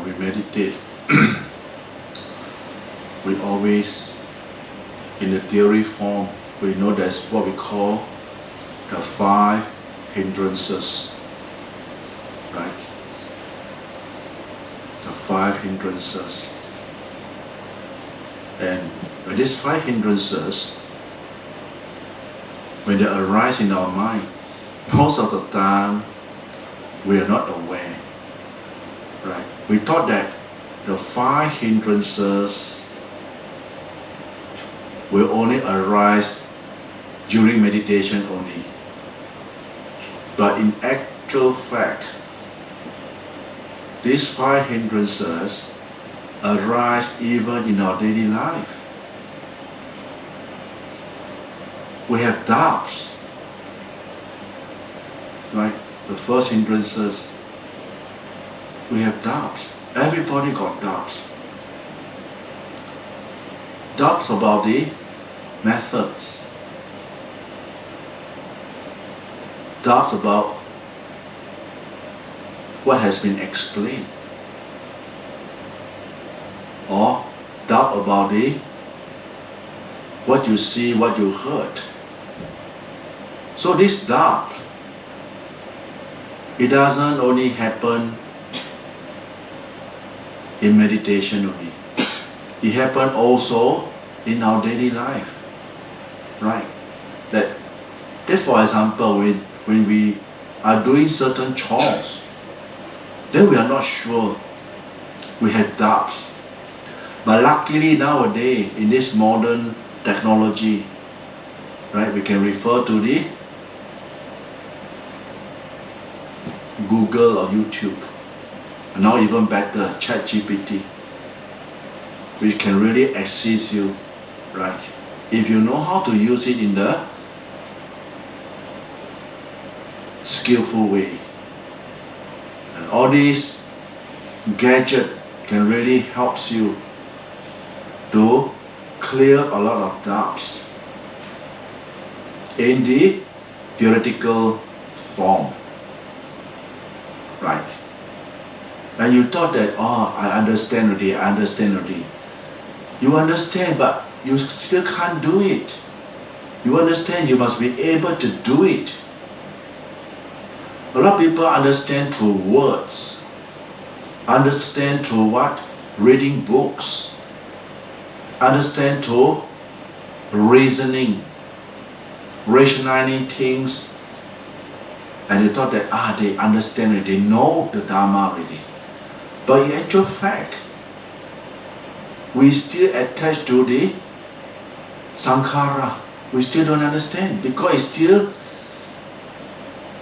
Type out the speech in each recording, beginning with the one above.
we meditate, we always, in the theory form, we know that's what we call the 5 hindrances, right? The 5 hindrances. And with these 5 hindrances, when they arise in our mind, most of the time we are not aware, right? We thought that the 5 hindrances will only arise during meditation only. But in actual fact, these 5 hindrances arise even in our daily life. We have doubts, right? The first hindrances, we have doubts. Everybody got doubts. Doubts about the methods. Doubts about what has been explained. Or doubt about what you see, what you heard. So this doubt, it doesn't only happen in meditation only. It happens also in our daily life, right? That for example, when we are doing certain chores, then we are not sure. We have doubts. But luckily nowadays, in this modern technology, right, we can refer to the Google or YouTube, and now even better, ChatGPT, which can really assist you, right? If you know how to use it in the skillful way. And all these gadgets can really help you to clear a lot of doubts in the theoretical form, right? And you thought that, oh, I understand already. You understand, but you still can't do it. You understand, you must be able to do it. A lot of people understand through words, understand through what? Reading books, understand through reasoning, rationalizing things, and they thought that they understand it, they know the Dhamma already. But in actual fact, we still attach to the sankhara. We still don't understand because it's still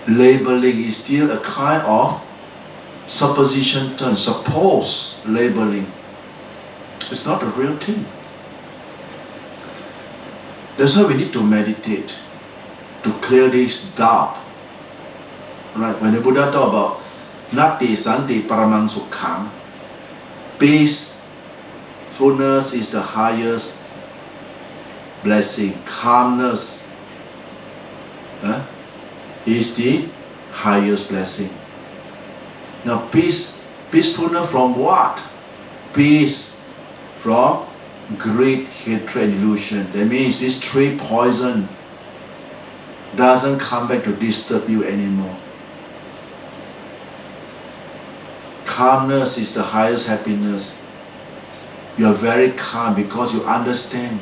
labeling, is still a kind of supposition term, supposed labeling. It's not a real thing. That's why we need to meditate to clear this doubt. Right? When the Buddha talk about Nati Santi Paramang Sukham, peacefulness is the highest blessing. Calmness is the highest blessing. Now peacefulness from what? Peace from greed, hatred, illusion. That means this 3 poison doesn't come back to disturb you anymore. Calmness is the highest happiness. You are very calm because you understand.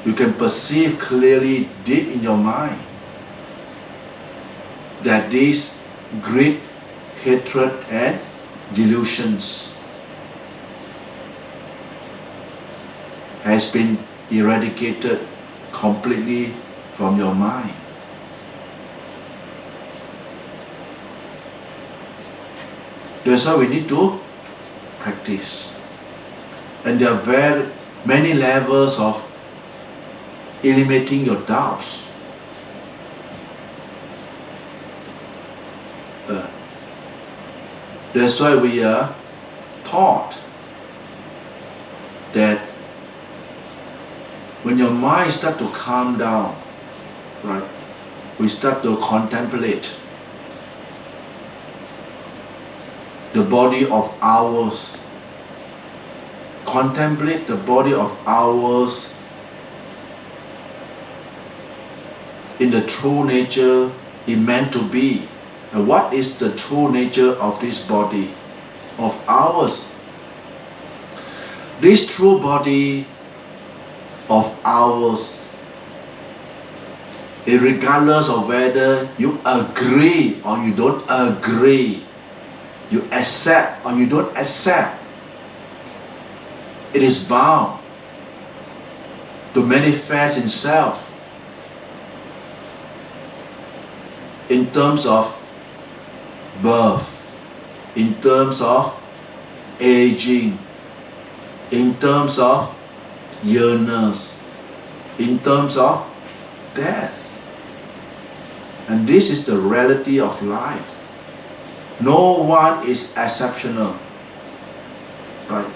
You can perceive clearly deep in your mind that these greed, hatred and delusions has been eradicated completely from your mind. That's why we need to practice. And there are very many levels of eliminating your doubts. That's why we are taught that when your mind starts to calm down, right, we start to contemplate. the body of ours. Contemplate the body of ours in the true nature it meant to be. And what is the true nature of this body of ours? This true body of ours, regardless of whether you agree or you don't agree, you accept or you don't accept, it is bound to manifest itself in terms of birth, in terms of aging, in terms of illness, in terms of death. And this is the reality of life. No one is exceptional, right?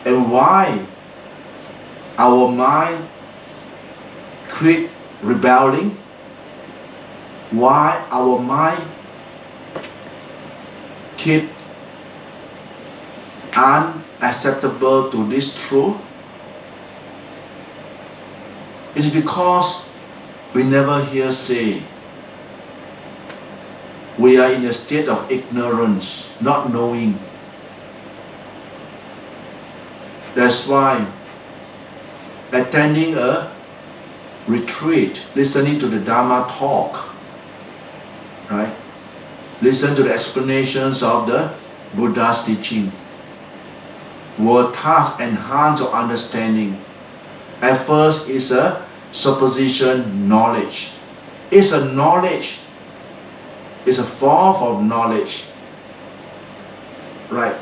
And why our mind keep rebelling? Why our mind keep unacceptable to this truth? It is because we never hear say. We are in a state of ignorance, not knowing. That's why attending a retreat, listening to the Dhamma talk, right? Listen to the explanations of the Buddha's teaching will thus enhance your understanding. At first, it's a supposition knowledge. It's a knowledge. It's a form of knowledge, right?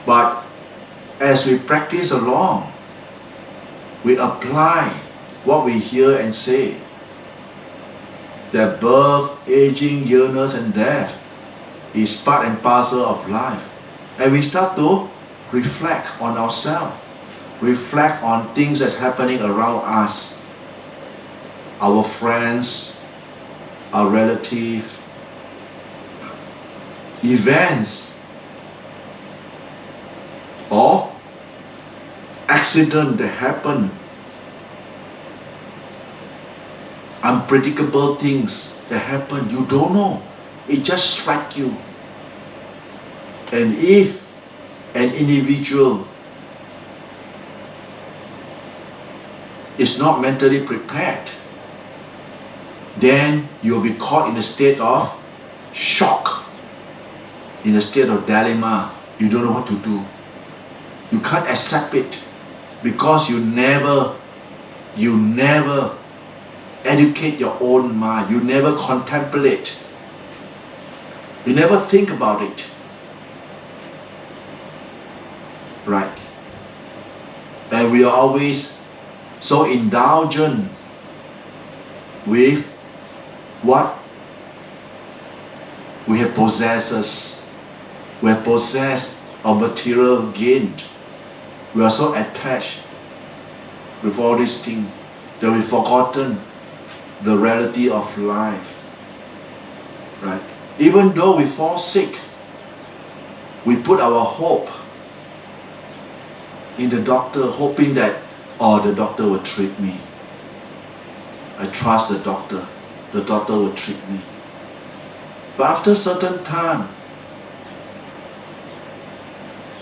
But as we practice along, we apply what we hear and say. That birth, aging, illness and death is part and parcel of life. And we start to reflect on ourselves, reflect on things that's happening around us, our friends, our relatives, events, or accident that happen, unpredictable things that happen. You don't know. It just strikes you. And if an individual is not mentally prepared, then you'll be caught in a state of shock, in a state of dilemma. You don't know what to do. You can't accept it because you never educate your own mind. You never contemplate. You never think about it. Right? And we are always so indulgent with what we have possessed. We have possessed our material gain. We are so attached with all these things that we've forgotten the reality of life. Right? Even though we fall sick, we put our hope in the doctor, hoping that, oh, the doctor will treat me. I trust the doctor will treat me. But after a certain time,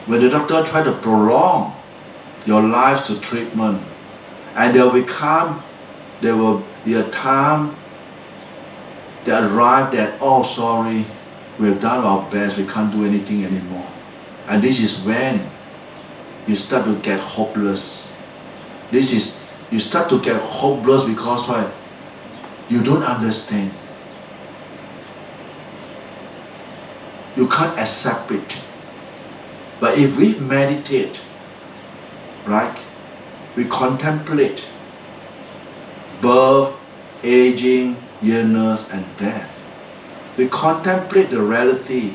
when the doctor tries to prolong your life to treatment, and there will be a time that arrives that, oh, sorry, we have done our best, we can't do anything anymore. And this is when you start to get hopeless. You start to get hopeless because why? You don't understand. You can't accept it. But if we meditate, right, we contemplate birth, aging, illness and death. We contemplate the reality.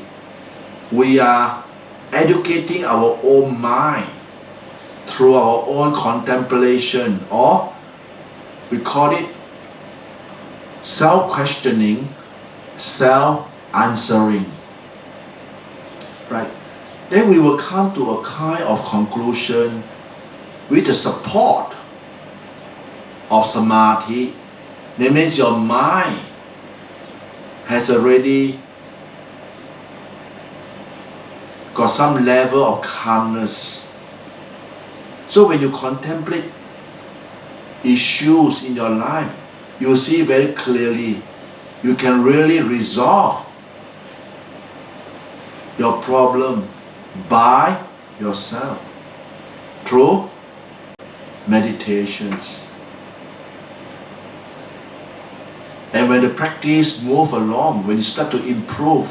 We are educating our own mind through our own contemplation, or we call it self-questioning, answering. Right? Then we will come to a kind of conclusion with the support of samadhi. That means your mind has already got some level of calmness. So when you contemplate issues in your life, you see very clearly. You can really resolve your problem by yourself through meditations. And when the practice moves along, when you start to improve,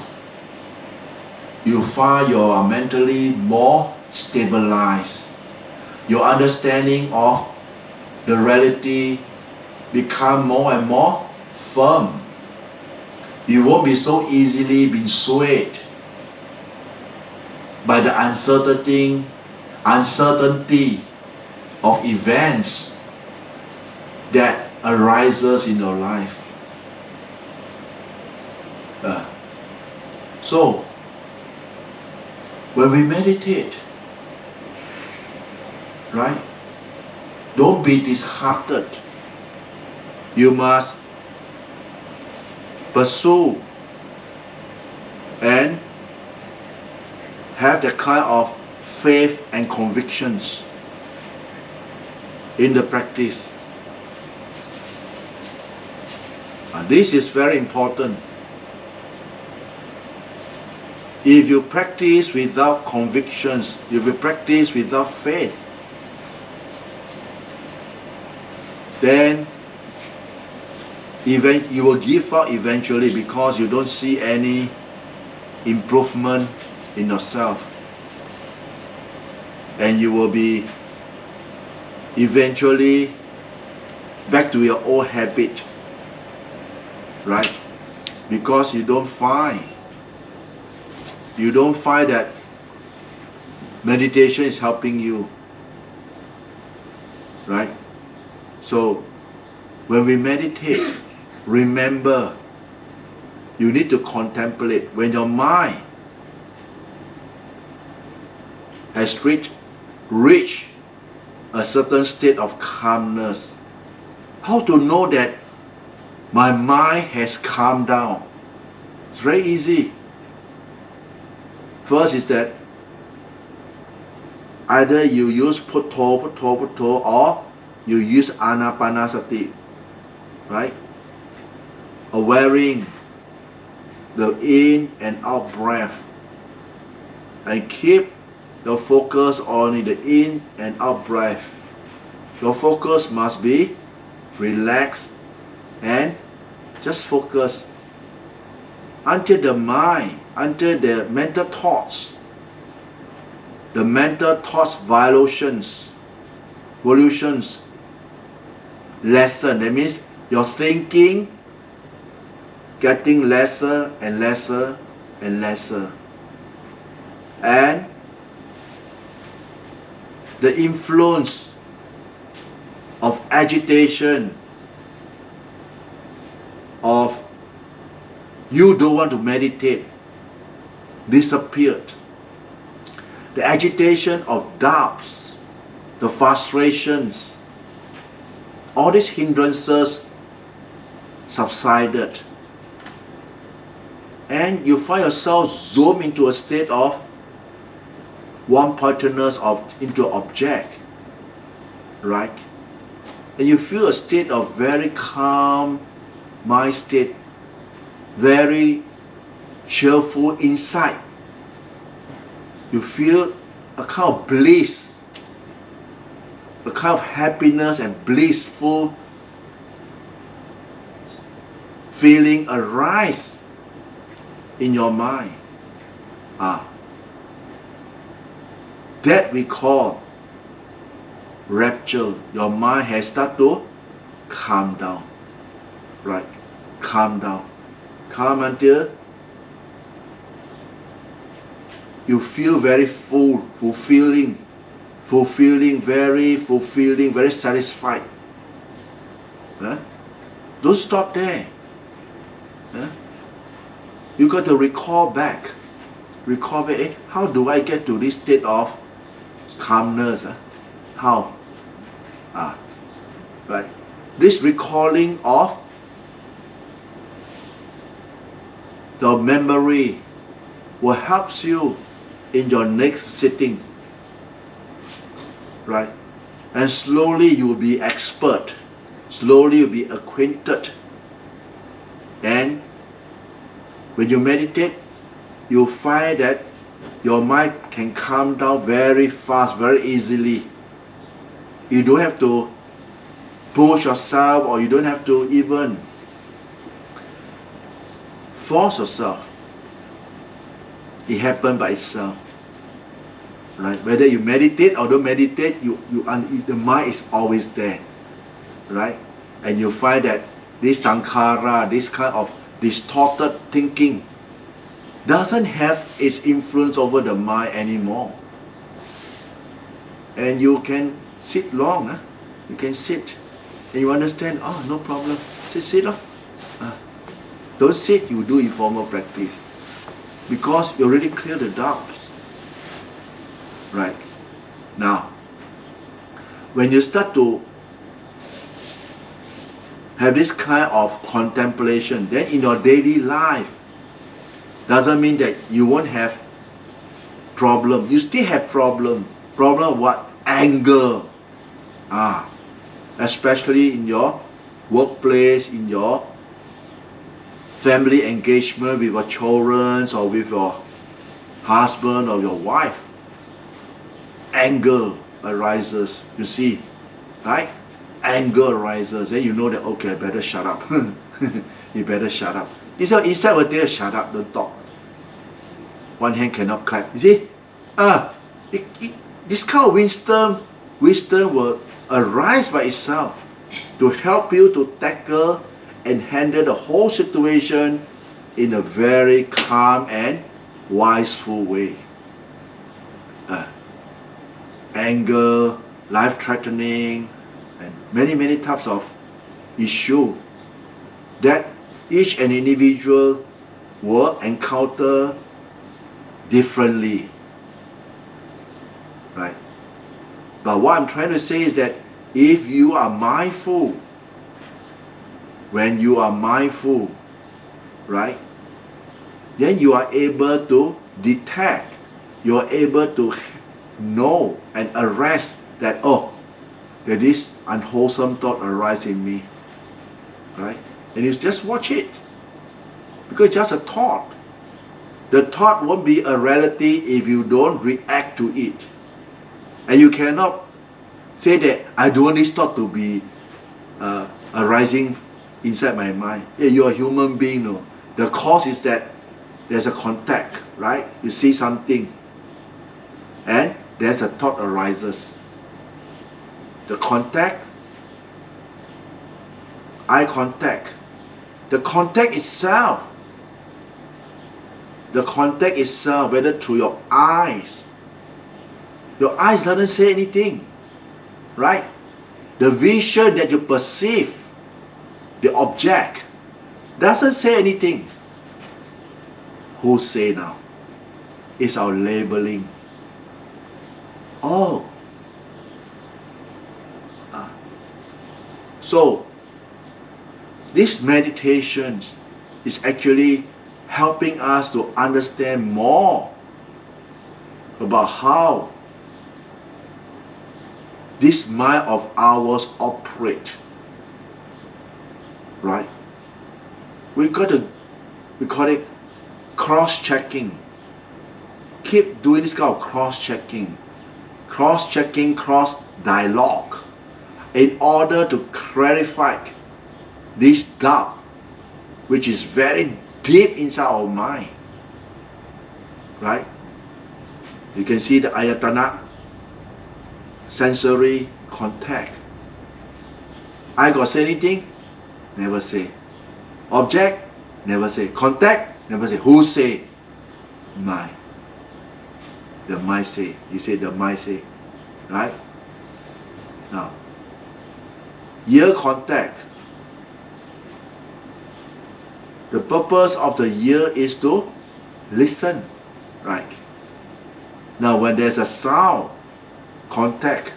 you find you are mentally more stabilized. Your understanding of the reality become more and more firm. You won't be so easily being swayed by the uncertainty of events that arises in your life. So, when we meditate, right, don't be disheartened. You must pursue and have that kind of faith and convictions in the practice. And this is very important. If you practice without convictions, if you practice without faith, then you will give up eventually because you don't see any improvement in yourself. And you will be eventually back to your old habit, right? Because you don't find that meditation is helping you, right? So when we meditate, remember you need to contemplate. When your mind has reached a certain state of calmness, how to know that my mind has calmed down? It's very easy. First is that either you use putto, or you use anapanasati, right? Awareing the in and out breath, and keep your focus on the in and out breath. Your focus must be relaxed and just focus until the mind, until the mental thoughts violations lessen. That means your thinking getting lesser and lesser and lesser, and the influence of agitation, of you don't want to meditate, disappeared. The agitation of doubts, the frustrations, all these hindrances subsided. And you find yourself zoom into a state of one-pointedness into an object, right? And you feel a state of very calm mind state, very cheerful inside. You feel a kind of bliss, a kind of happiness and blissful feeling arise in your mind. That we call rapture. Your mind has started to calm down, right? Calm down. Calm until you feel very fulfilling, very satisfied. Don't stop there. You got to recall back. How do I get to this state of calmness? How? Right. This recalling of the memory will help you in your next sitting. Right? And slowly you will be expert. Slowly you'll be acquainted. And when you meditate, you'll find that your mind can calm down very fast, very easily. You don't have to push yourself, or you don't have to even force yourself. It happens by itself. Right? Whether you meditate or don't meditate, the mind is always there. Right? And you find that this sankhara, this kind of distorted thinking, doesn't have its influence over the mind anymore. And you can sit long. You can sit. And you understand, oh, no problem. Sit off. Don't sit, you do informal practice. Because you already clear the doubts. Right? Now, when you start to have this kind of contemplation, then in your daily life, doesn't mean that you won't have problem. You still have problem. Problem of what? Anger. Especially in your workplace, in your family engagement with your children or with your husband or your wife. Anger arises, you see, right? Anger arises, then you know that, okay, I better shut up. You better shut up. Inside will tell you, shut up, don't talk. One hand cannot clap. You see? This kind of wisdom will arise by itself to help you to tackle and handle the whole situation in a very calm and wiseful way. Anger, life-threatening, and many types of issue that each and individual will encounter differently. Right? But what I'm trying to say is that if you are mindful, when you are mindful, right, then you are able to detect, you are able to know and arrest that, oh, that this unwholesome thought arises in me. Right? And you just watch it. Because it's just a thought. The thought won't be a reality if you don't react to it. And you cannot say that I don't want this thought to be arising inside my mind. Yeah, you're a human being. No? The cause is that there's a contact, right? You see something and there's a thought arises. The contact, eye contact, the contact itself, whether through your eyes doesn't say anything, right? The vision that you perceive, the object, doesn't say anything. Who say now? It's our labeling. Oh. So, this meditation is actually helping us to understand more about how this mind of ours operate. Right? We call it cross-checking. Keep doing this kind of cross-checking, cross-dialogue, in order to clarify this doubt, which is very deep inside our mind. Right? You can see the ayatana, sensory contact. I got say anything? Never say. Object? Never say. Contact? Never say. Who say? Mind. The mind say. You say the mind say. Right? Now, ear contact. The purpose of the ear is to listen, right? Now when there's a sound, contact,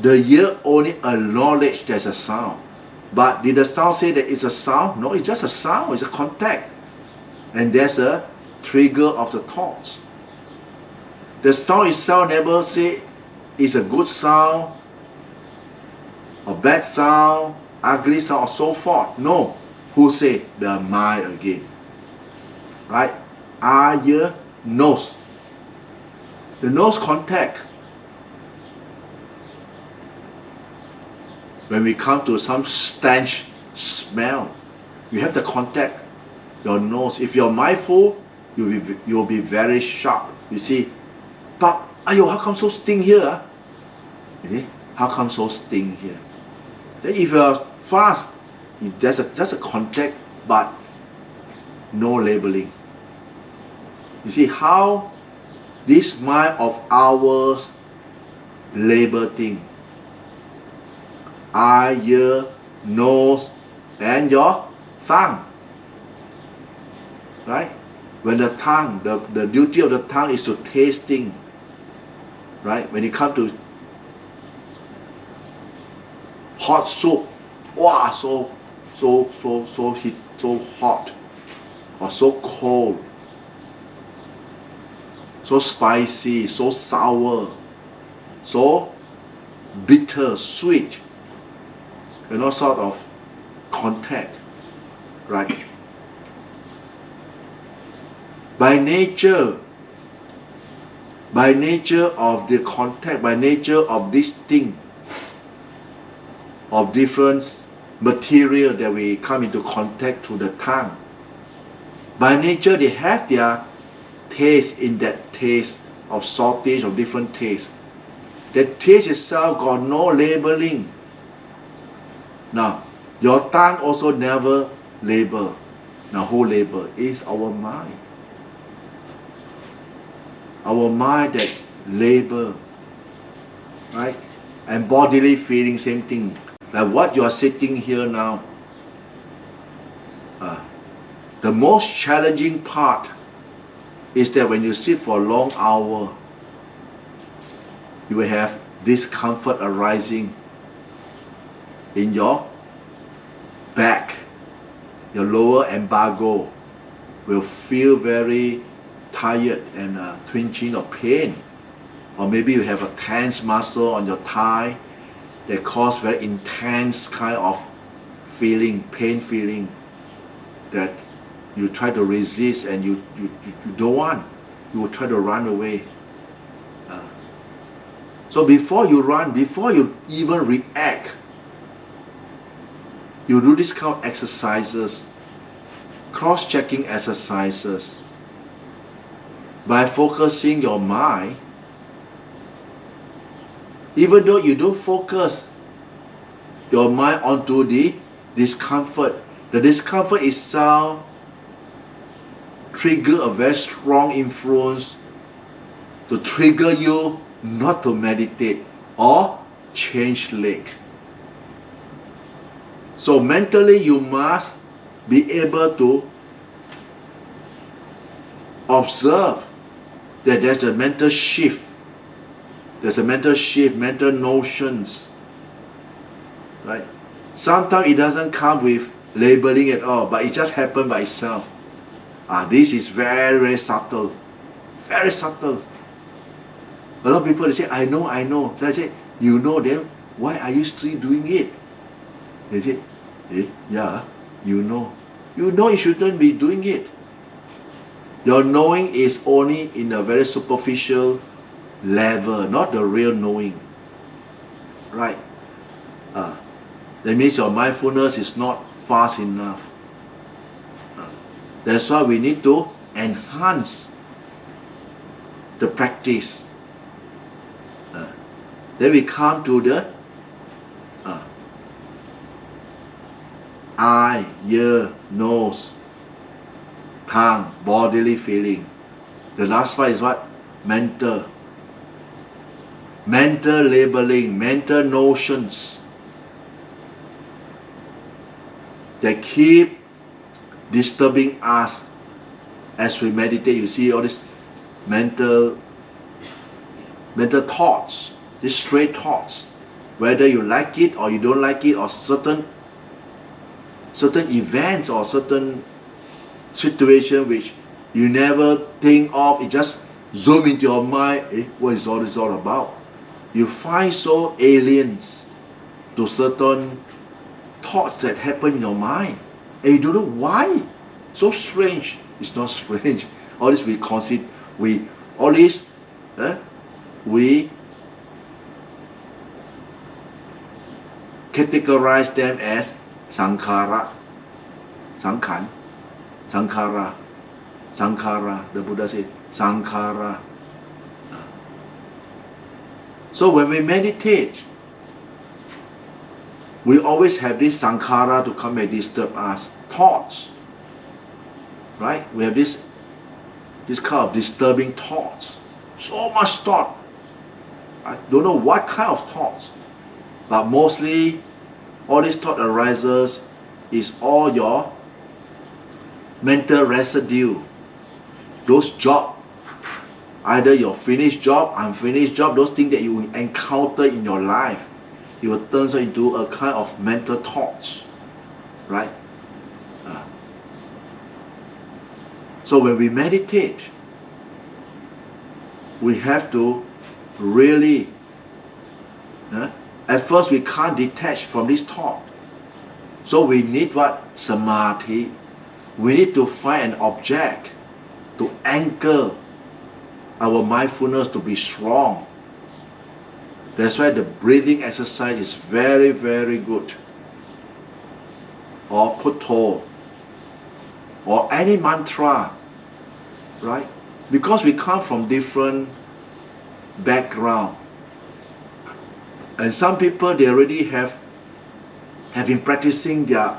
the ear only acknowledge there's a sound. But did the sound say that it's a sound? No, it's just a sound, it's a contact. And there's a trigger of the thoughts. The sound itself never say it's a good sound, a bad sound, ugly sound, or so forth. No. Who say? The mind again. Right? Eye, ear, nose. The nose contact. When we come to some stench smell, you have the contact, your nose. If you're mindful, you'll be very sharp. You see, but ayo, how come so sting here? How come so sting here? Then if you're fast, just a contact, but no labeling. You see how this mind of ours label thing. Eye, ear, nose, and your tongue. Right? When the tongue, the duty of the tongue is to tasting. Right? When it comes to hot soup, wow, so heat, so hot, or so cold, so spicy, so sour, so bitter, sweet, sort of contact, right? By nature of the contact, by nature of this thing, of different material that we come into contact through the tongue, by nature they have their taste in that taste of saltage, of different taste. The taste itself got no labeling. Now, your tongue also never label. Now, who label? It's our mind. Our mind that label, right? And bodily feeling, same thing. Like what you are sitting here now. The most challenging part is that when you sit for a long hour, you will have discomfort arising in your back. Your lower lumbar will feel very tired and twitching or pain. Or maybe you have a tense muscle on your thigh that cause very intense kind of feeling, pain feeling, that you try to resist and you don't want. You will try to run away. So before you run, before you even react, you do this kind of exercises, cross-checking exercises. By focusing your mind, even though you don't focus your mind onto the discomfort itself trigger a very strong influence to trigger you not to meditate or change leg. So mentally you must be able to observe that there's a mental shift. There's a mental shift, mental notions. Right? Sometimes it doesn't come with labeling at all, but it just happens by itself. This is very, very subtle. Very subtle. A lot of people, they say, I know. So I say, you know them, why are you still doing it? They say, yeah, you know. You know you shouldn't be doing it. Your knowing is only in a very superficial level, not the real knowing. Right? That means your mindfulness is not fast enough. That's why we need to enhance the practice. Then we come to the eye, ear, nose, tongue, bodily feeling. The last part is what? Mental. Mental labeling, mental notions. that keep disturbing us as we meditate. You see all these mental thoughts, these stray thoughts, whether you like it or you don't like it, or certain events or certain situation which you never think of, it just zoom into your mind. What is all this all about? You find so aliens to certain thoughts that happen in your mind, and you don't know why. So strange. It's not strange. All this we consider, we categorize them as sankhara, sankhara. The Buddha said sankhara. So when we meditate, we always have this sankhara to come and disturb us, thoughts, right? We have this kind of disturbing thoughts, so much thought. I don't know what kind of thoughts, but mostly all this thought arises is all your mental residue, those job, either your finished job, unfinished job, those things that you encounter in your life, it will turn into a kind of mental thoughts, right? So when we meditate, we have to really, at first we can't detach from this thought. So we need what? Samadhi. We need to find an object to anchor our mindfulness to be strong. That's why the breathing exercise is very, very good. Or putto, or any mantra, right? Because we come from different background, and some people, they already have been practicing their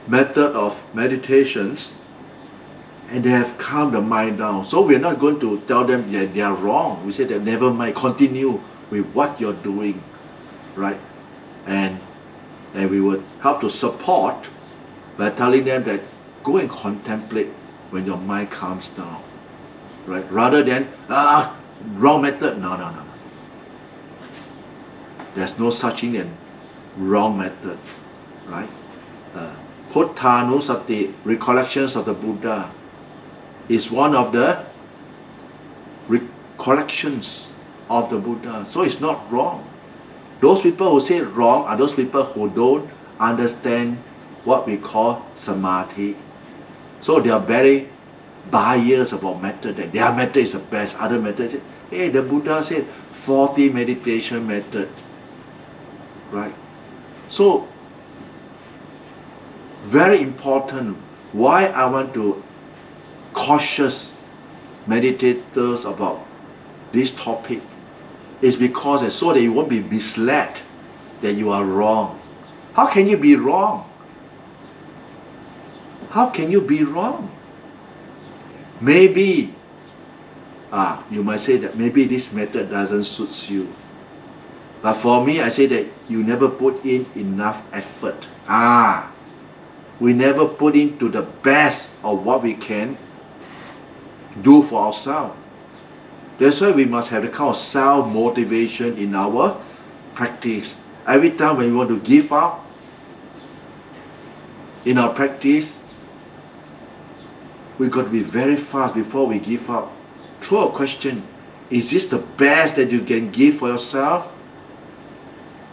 method of meditations, and they have calmed the mind down. So we're not going to tell them that they are wrong. We say that never mind, continue with what you're doing, right? And we would help to support by telling them that go and contemplate when your mind calms down, right? Rather than wrong method. No. There's no such thing as wrong method, right? Puttanusati, recollections of the Buddha, is one of the recollections of the Buddha. So it's not wrong. Those people who say wrong are those people who don't understand what we call samadhi. So they are very biased about method, that their method is the best, other method. Hey, the Buddha said 40 meditation method, right? So very important. Why I want to cautious meditators about this topic is because so that you won't be misled that you are wrong. How can you be wrong? How can you be wrong? Maybe you might say that maybe this method doesn't suit you. But for me, I say that you never put in enough effort. We never put into the best of what we can do for ourselves. That's why we must have the kind of self-motivation in our practice. Every time when we want to give up in our practice, we got to be very fast before we give up. Throw a question: is this the best that you can give for yourself?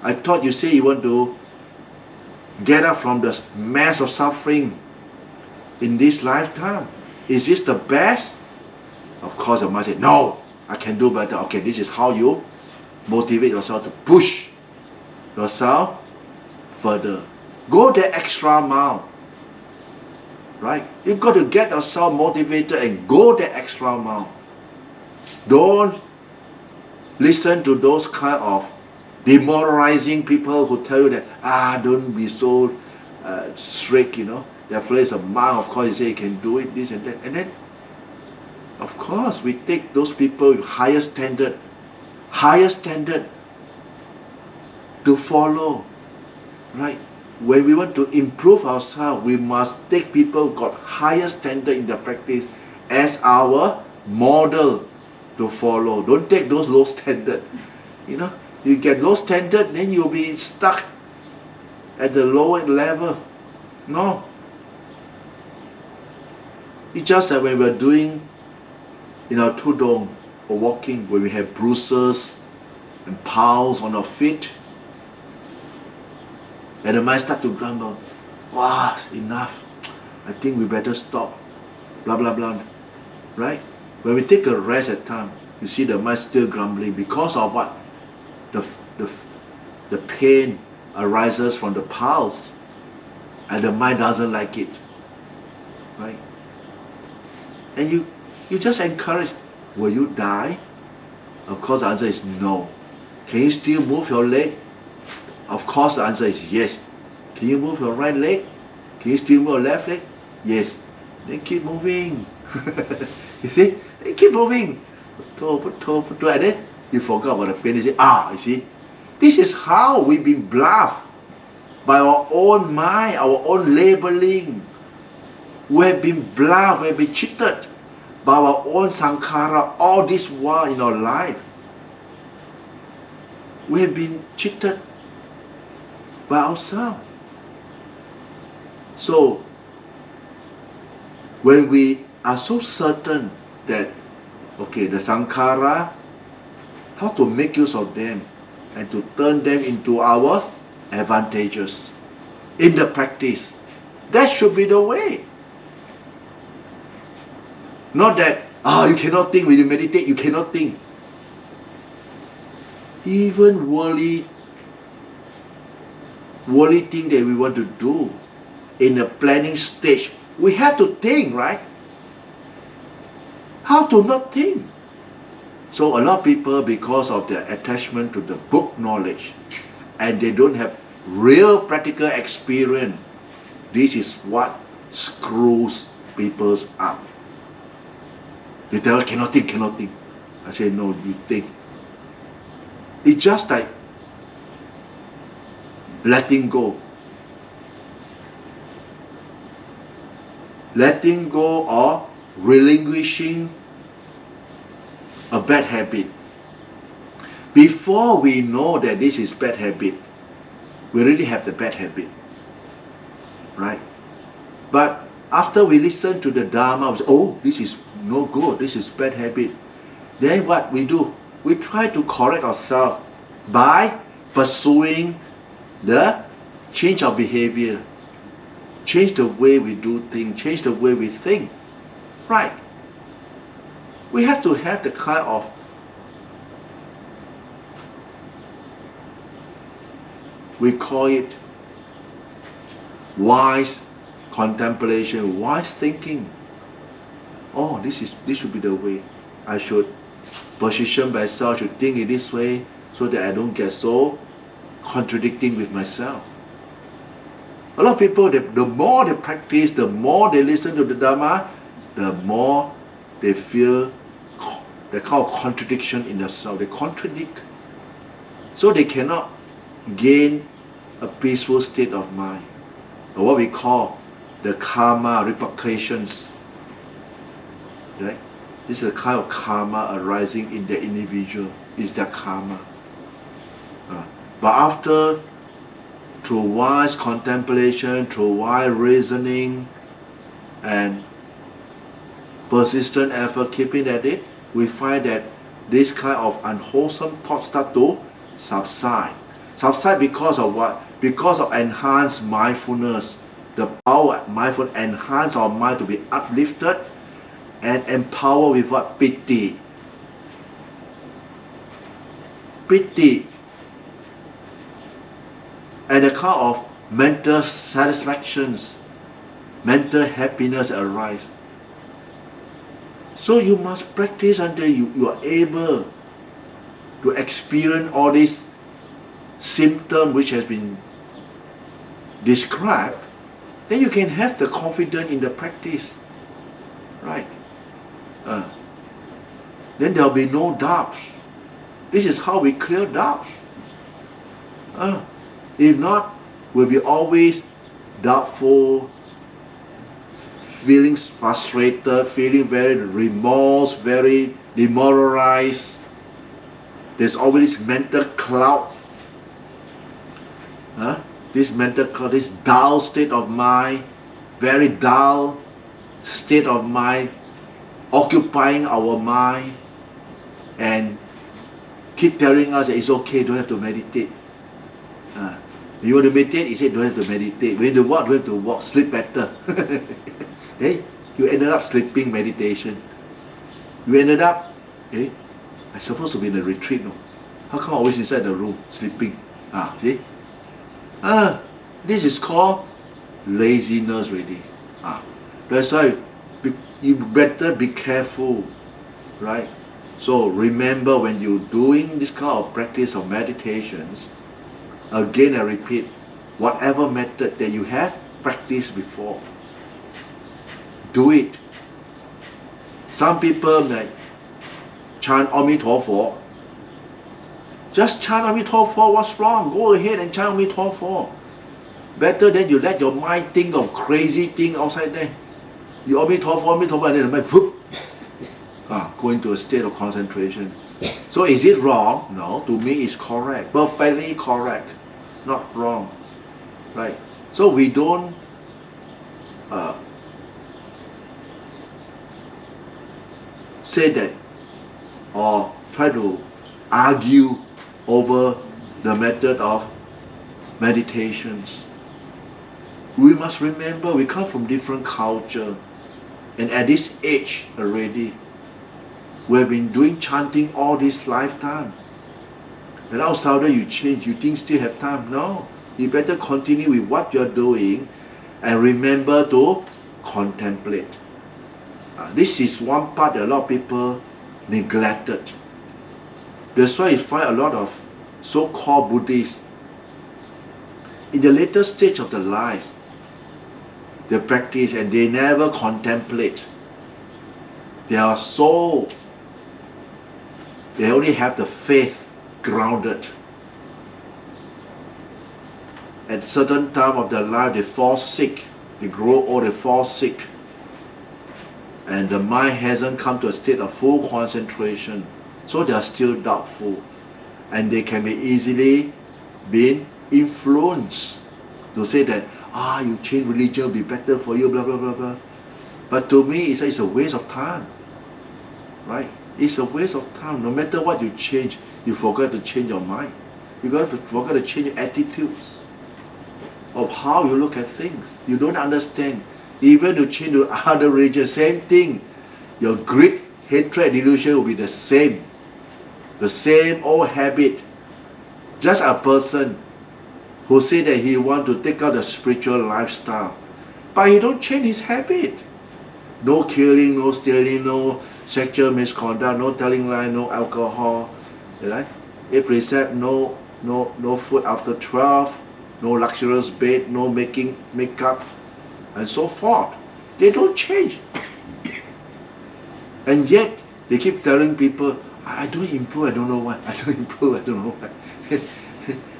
I thought you say you want to get up from the mass of suffering in this lifetime. Is this the best? Of course, you might say, no, I can do better. Okay, this is how you motivate yourself to push yourself further. Go the extra mile, right? You've got to get yourself motivated and go the extra mile. Don't listen to those kind of demoralizing people who tell you that, don't be so strict, Their place of mind, of course, you say you can do it, this and that. And then, of course, we take those people with higher standard to follow, right? when we want to improve ourselves, we must take people who got higher standard in their practice as our model to follow. Don't take those low standard. You get low standard, then you'll be stuck at the lower level. No. It's just that when we're doing in our tudong or walking, when we have bruises and piles on our feet, and the mind start to grumble, wow, enough, I think we better stop, blah blah blah, right? When we take a rest at time, you see the mind still grumbling because of what? The pain arises from the piles, and the mind doesn't like it, right? And you just encourage, will you die? Of course the answer is no. Can you still move your leg? Of course the answer is yes. Can you move your right leg? Can you still move your left leg? Yes. Then keep moving. You see? Then keep moving. And then you forgot about the pain. You say, you see? This is how we've been bluffed by our own mind, our own labeling. We have been bluffed, we have been cheated by our own sankhara all this while in our life. We have been cheated by ourselves. So, when we are so certain that, okay, the sankhara, how to make use of them and to turn them into our advantages in the practice, that should be the way. Not that, you cannot think, when you meditate, you cannot think. Even worldly thing that we want to do in the planning stage, we have to think, right? How to not think? So a lot of people, because of their attachment to the book knowledge, and they don't have real practical experience, this is what screws people up. They tell, cannot think. I say, no, you think. It's just like letting go. Letting go or relinquishing a bad habit. Before we know that this is bad habit, we already have the bad habit, right? But after we listen to the Dhamma, we say, this is no good, this is bad habit. Then what we do? We try to correct ourselves by pursuing the change of behavior, change the way we do things, change the way we think, right? We have to have the kind of we call it wise contemplation, wise thinking. This should be the way. I should position myself, should think in this way so that I don't get so contradicting with myself. A lot of people, the more they practice, the more they listen to the Dhamma, the more they feel the kind of contradiction in themselves. They contradict. So they cannot gain a peaceful state of mind, or what we call the karma repercussions. Right? This is a kind of karma arising in the individual. It's their karma. But after, through wise contemplation, through wise reasoning, and persistent effort keeping at it, we find that this kind of unwholesome thoughts start to subside. Subside because of what? Because of enhanced mindfulness. The power of mindfulness enhance our mind to be uplifted and empowered with what? Piti. Piti. And the kind of mental satisfactions, mental happiness arise. So you must practice until you are able to experience all these symptoms which has been described. Then you can have the confidence in the practice, right? Then there will be no doubts. This is how we clear doubts. If not, will be always doubtful, feeling frustrated, feeling very remorse, very demoralized. There's always this mental cloud. This mental cloud, this dull state of mind, very dull state of mind, occupying our mind, and keep telling us that it's okay, don't have to meditate. You want to meditate, he said don't have to meditate. When you walk, don't have to walk, sleep better. Hey, you ended up sleeping meditation. You ended up, I'm supposed to be in a retreat, no? How come I'm always inside the room, sleeping? See? This is called laziness already. That's why you better be careful, right? So remember, when you're doing this kind of practice of meditations, again I repeat, whatever method that you have practiced before, do it. Some people may chant Amitofo. Just chant Amitofo, what's wrong? Go ahead and chant Amitofo. Better than you let your mind think of crazy thing outside there. You Amitofo, and then the mind whoop, go into a state of concentration. So is it wrong? No, to me it's correct. Perfectly correct. Not wrong. Right? So we don't say that or try to argue over the method of meditations. We must remember we come from different culture, and at this age already, we have been doing chanting all this lifetime. And outside you change, you think still have time? No. You better continue with what you're doing and remember to contemplate. This is one part that a lot of people neglected. That's why you find a lot of so-called Buddhists, in the later stage of the life, they practice and they never contemplate. They only have the faith grounded. At certain time of their life, they fall sick, they grow old, they fall sick, and the mind hasn't come to a state of full concentration, so they are still doubtful, and they can be easily been influenced to say that you change religion will be better for you, blah blah blah blah. But to me, it's a waste of time, right? It's a waste of time. No matter what you change, you forgot to change your mind. You forgot to change your attitudes of how you look at things. You don't understand. Even to change to other religion, same thing. Your greed, hatred, delusion will be the same. The same old habit. Just a person who say that he want to take out the spiritual lifestyle, but he don't change his habit. No killing, no stealing, no sexual misconduct, no telling lie, no alcohol, right? A precept, no food after 12, no luxurious bed, no making makeup, and so forth. They don't change. And yet they keep telling people, I don't improve, I don't know why. I don't improve, I don't know why.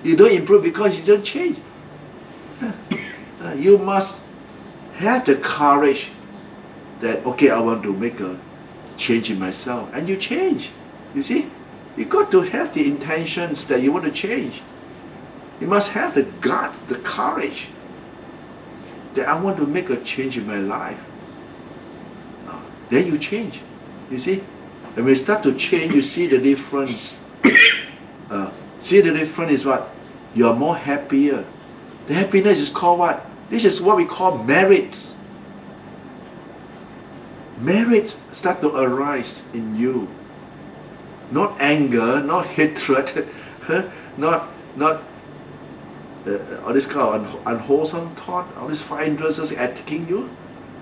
You don't improve because you don't change. You must have the courage that, okay, I want to make a change in myself, and you change. You see, you got to have the intentions that you want to change. You must have the guts, the courage that I want to make a change in my life. Then you change. You see, and when you start to change, you see the difference. See the difference is what? You are more happier. The happiness is called what? This is what we call merits. Merits start to arise in you. Not anger, not hatred, not all this kind of unwholesome thought, all these five hindrances attacking you.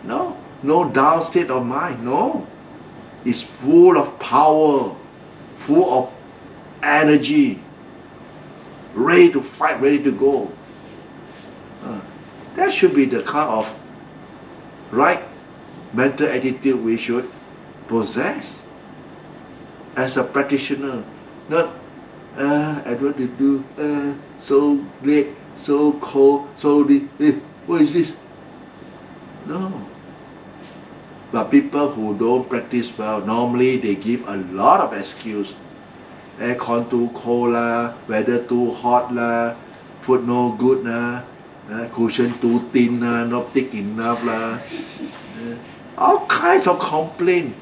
No dull state of mind. No. It's full of power, full of energy, ready to fight, ready to go. That should be the kind of right mental attitude we should possess as a practitioner. Not I don't want to do so late, so cold, what is this? No. But people who don't practice well, normally they give a lot of excuse. Aircon too cold lah, weather too hot lah, food no good lah, cushion too thin lah, not thick enough lah. All kinds of complaint.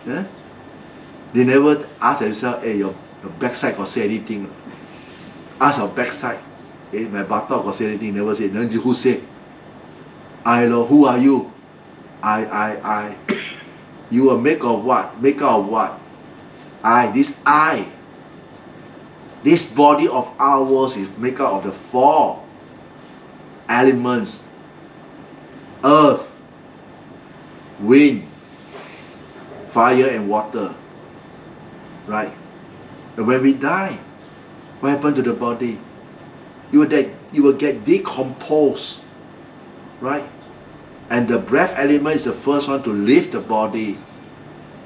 They never ask themselves, hey, your backside got say anything? Ask your backside. Hey, my buttock got say anything? Never say. Then who say? I know. Who are you? I. You are made of what? Made of what? I. This body of ours is made up of the 4 elements: earth, wind, fire and water. Right? And when we die, what happened to the body? You will get decomposed. Right? And the breath element is the first one to leave the body.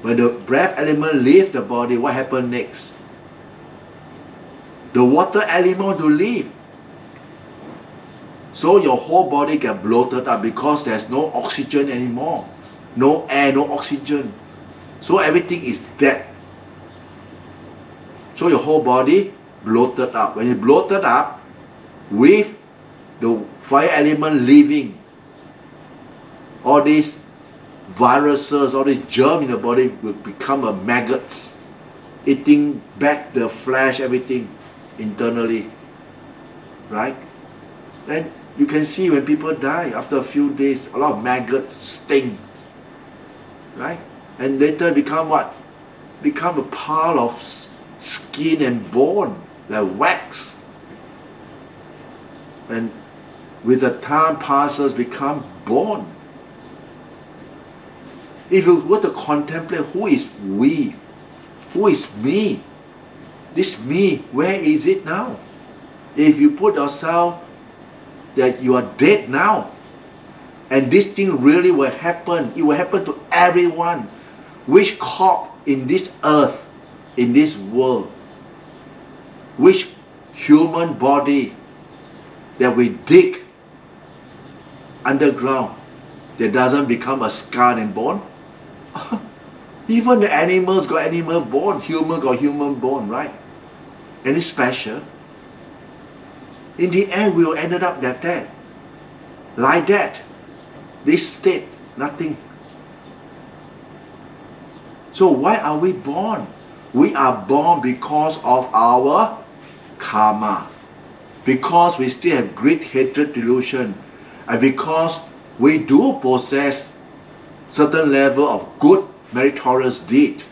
When the breath element leaves the body, what happens next? The water element to leave. So your whole body get bloated up because there's no oxygen anymore. No air, no oxygen. So everything is dead. So your whole body bloated up. When you bloated up, with the fire element leaving, all these viruses, all these germs in the body will become a maggots, eating back the flesh, everything internally. Right? And you can see when people die, after a few days, a lot of maggots sting. Right? And later become what? Become a pile of skin and bone, like wax. And with the time passes, become bone. If you were to contemplate, who is we? Who is me? This me, where is it now? If you put yourself that you are dead now, and this thing really will happen, it will happen to everyone. Which corpse in this earth, in this world, which human body that we dig underground that doesn't become a skull and bone? Even the animals got animal bone, human got human bone, right? Any special? In the end, we will end up that. Like that. This state, nothing. So why are we born? We are born because of our karma. Because we still have greed, hatred, delusion. And because we do possess certain level of good meritorious deed,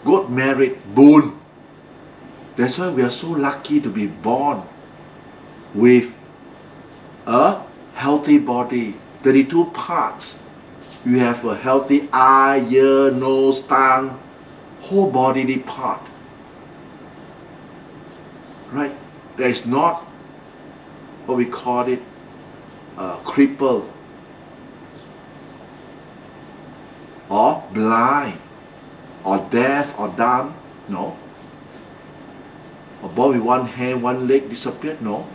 good merit, boon. That's why we are so lucky to be born with a healthy body. 32 parts. You have a healthy eye, ear, nose, tongue, whole bodily part. Right? There is not what we call it cripple or blind or deaf or dumb. No. Or born with one hand, one leg disappeared. No.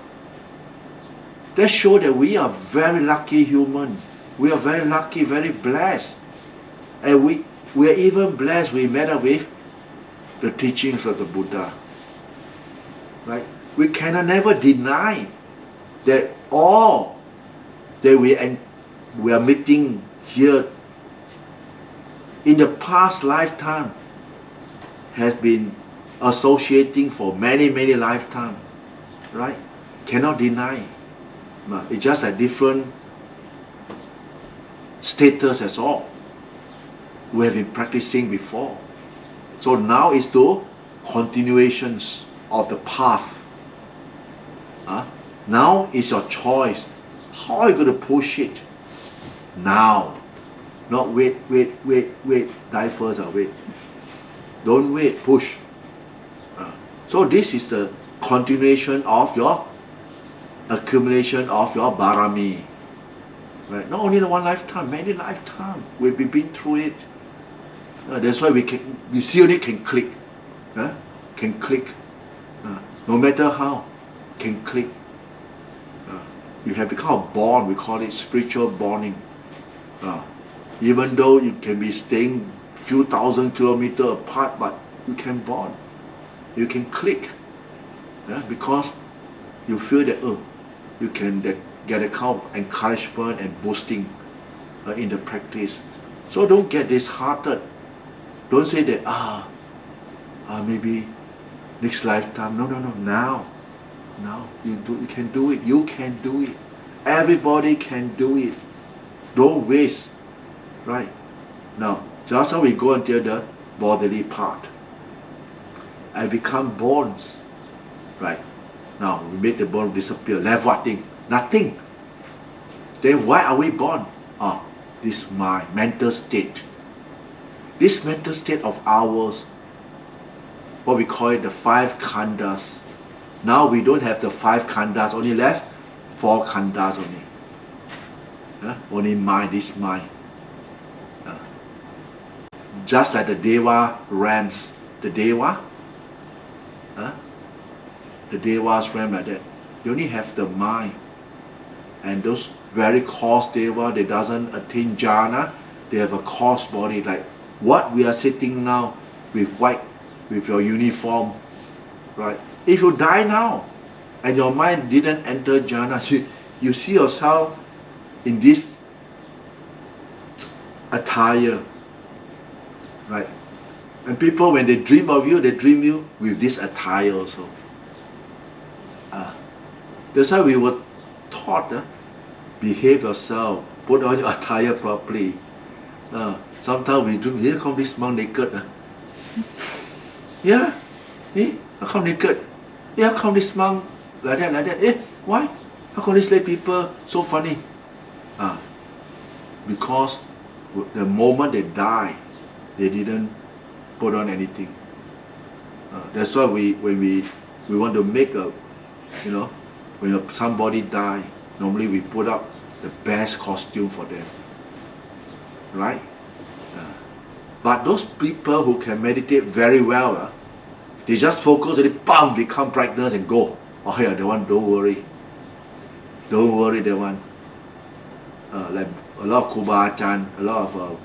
That shows that we are very lucky human. We are very lucky, very blessed. And we are even blessed we met up with the teachings of the Buddha. Right? We cannot never deny that all that we are meeting here in the past lifetime has been associating for many, many lifetimes. Right? Cannot deny. It's just a different status as all. We have been practicing before. So now is the continuations of the path. Now is your choice. How are you going to push it? Now. Not wait, die first or wait. Don't wait, push. So this is the continuation of your accumulation of your barami. Right? Not only the one lifetime, many lifetimes. We've been through it. That's why we see it can click. Can click. No matter how, can click. You have the kind of bond, we call it spiritual bonding. Even though you can be staying few thousand kilometers apart, but you can bond. You can click. Because you feel that you can get a kind of encouragement and boosting in the practice. So don't get disheartened. Don't say that maybe next lifetime. No. Now you can do it. You can do it. Everybody can do it. Don't waste. Right? Now, just how we go until the bodily part. I become bones. Right? Now we make the bone disappear. Left what thing? Nothing. Then why are we born? This mind, mental state. This mental state of ours, what we call it the 5 khandhas. Now we don't have the 5 khandhas, only left 4 khandhas only. Only mind, this mind. Just like the Deva rams, the Deva, the Devas ram like that. You only have the mind. And those very coarse Deva, they doesn't attain jhana, they have a coarse body like what we are sitting now with white, with your uniform, right? If you die now and your mind didn't enter jhana, you see yourself in this attire, right? And people, when they dream of you, they dream you with this attire also. That's why we were taught, behave yourself, put on your attire properly. Sometimes we dream, here come this monk naked. Yeah, how come naked? Yeah, how come this monk like that? Why? How come these lay people so funny? Because the moment they die, they didn't put on anything. That's why when we want to make a, when somebody die, normally we put up the best costume for them, right? But those people who can meditate very well, they just focus on it, bam, become brightness and go. Oh yeah, the one, don't worry, the one. Like a lot of Kuba Achan, a lot of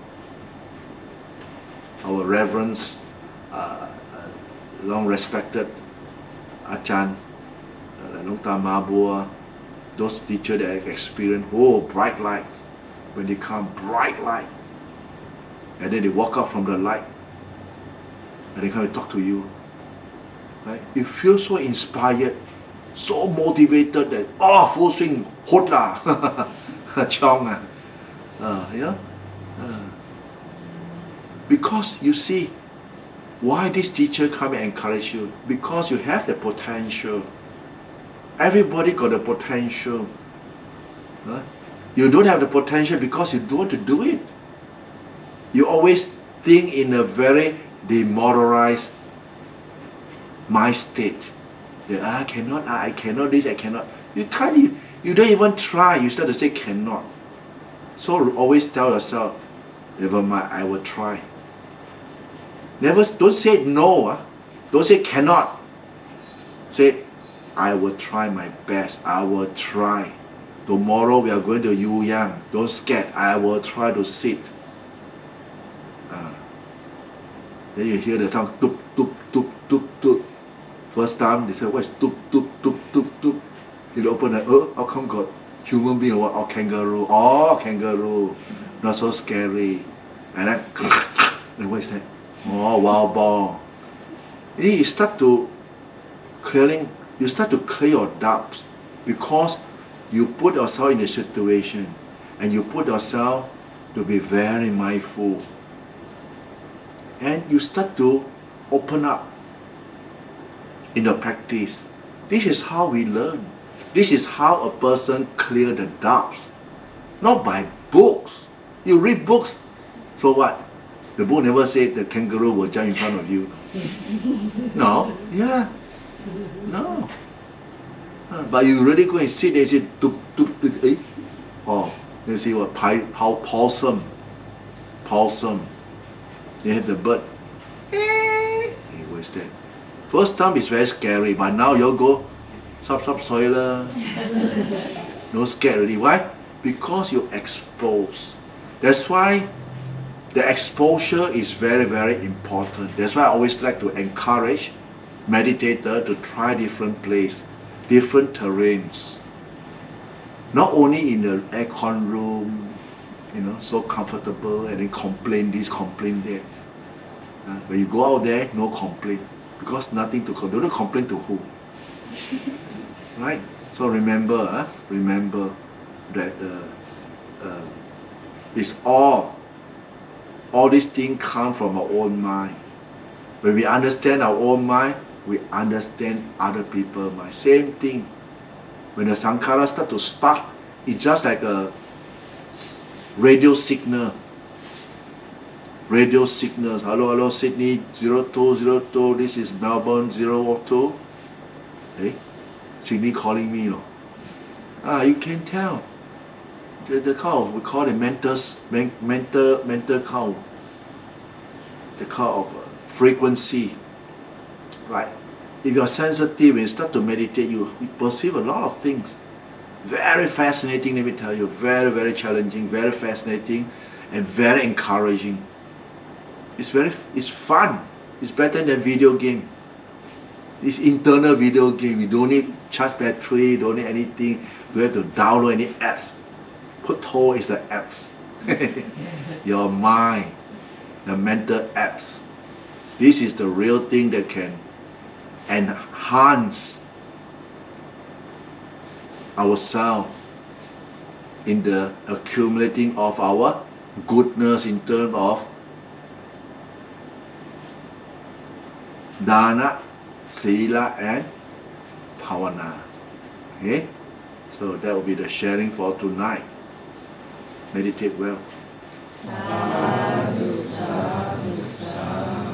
our reverends, long respected Achan, like Longta Mabua, those teachers that have experienced, bright light. When they come, bright light. And then they walk out from the light and they come and talk to you. Right? You feel so inspired, so motivated that, full swing, hot lah, chong because you see, why this teacher come and encourage you? Because you have the potential. Everybody got the potential. You don't have the potential because you don't want to do it. You always think in a very demoralized mind state. I cannot this, I cannot. You can't. You don't even try. You start to say cannot. So always tell yourself, never mind, I will try. Don't say no. Don't say cannot. Say, I will try my best. I will try. Tomorrow we are going to Yu Yang. Don't scared. I will try to sit. Then you hear the sound tup tup tup tup tup. First time they say, what is tup tup tup tup tup? You open the how come got human being or what? Kangaroo. Kangaroo. Not so scary. And then and what is that? Wild boar. You start to clear your doubts because you put yourself in a situation and you put yourself to be very mindful. And you start to open up in the practice. This is how we learn. This is how a person clear the doubts. Not by books. You read books, so what? The book never said the kangaroo will jump in front of you. No. But you really go and sit there and say, tup, tup, tup, you see what? Possum. You have the bird. What's that? First time it's very scary, but now you go, subsoiler. No scared already. Why? Because you expose. That's why the exposure is very, very important. That's why I always like to encourage meditator to try different places, different terrains. Not only in the aircon room, so comfortable, and then complain this, complain that. When you go out there, no complaint, because nothing to complain. Don't complain to who? Right? So remember that it's all these things come from our own mind. When we understand our own mind, we understand other people's mind. Same thing. When the sankhara start to spark, it's just like a radio signal. Radio signals. Hello, Sydney 0202. This is Melbourne 002. Hey, Sydney calling me, you can tell. The call, we call it mental call. The call of frequency, right? If you are sensitive and you start to meditate, you perceive a lot of things. Very fascinating, let me tell you. Very, very challenging, very fascinating, and very encouraging. It's fun. It's better than video game. It's internal video game. You don't need charge battery, don't need anything. You don't have to download any apps. Putto is the apps. Your mind, the mental apps. This is the real thing that can enhance ourselves in the accumulating of our goodness in terms of dana, sila, and bhavana. Okay? So that will be the sharing for tonight. Meditate well. Sadhu, sadhu, sadhu.